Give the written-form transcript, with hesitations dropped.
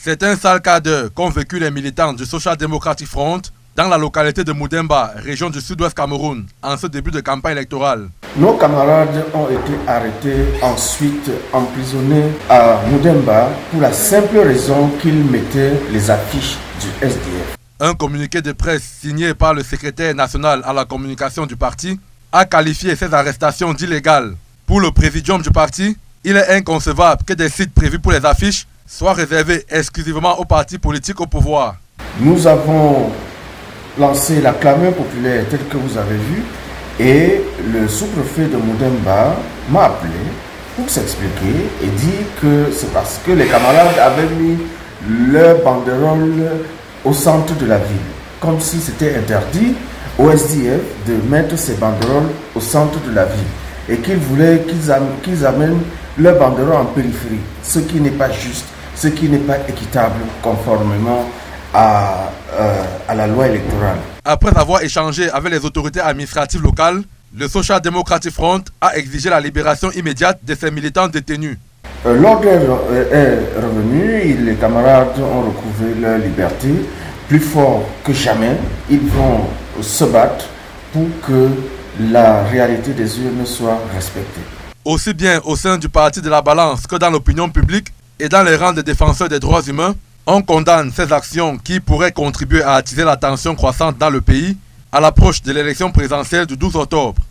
C'est un sale quart d'heure qu'ont vécu les militants du Social Democratic Front dans la localité de Moudemba, région du sud-ouest Cameroun, en ce début de campagne électorale. Nos camarades ont été arrêtés, ensuite emprisonnés à Moudemba pour la simple raison qu'ils mettaient les affiches du SDF. Un communiqué de presse signé par le secrétaire national à la communication du parti a qualifié ces arrestations d'illégales. Pour le présidium du parti, il est inconcevable que des sites prévus pour les affiches soient réservés exclusivement aux partis politiques au pouvoir. Nous avons lancé la clameur populaire telle que vous avez vu et le sous-préfet de Moudemba m'a appelé pour s'expliquer et dire que c'est parce que les camarades avaient mis leur banderole au centre de la ville, comme si c'était interdit au SDF de mettre ces banderoles au centre de la ville et qu'ils voulaient qu'ils amènent leur banderole en périphérie, ce qui n'est pas juste, ce qui n'est pas équitable conformément à la loi électorale. Après avoir échangé avec les autorités administratives locales, le Social Democratic Front a exigé la libération immédiate de ses militants détenus. L'ordre est revenu, les camarades ont retrouvé leur liberté. Plus fort que jamais, ils vont se battre pour que la réalité des urnes soit respectée. Aussi bien au sein du parti de la Balance que dans l'opinion publique et dans les rangs des défenseurs des droits humains, on condamne ces actions qui pourraient contribuer à attiser la tension croissante dans le pays à l'approche de l'élection présidentielle du 12 octobre.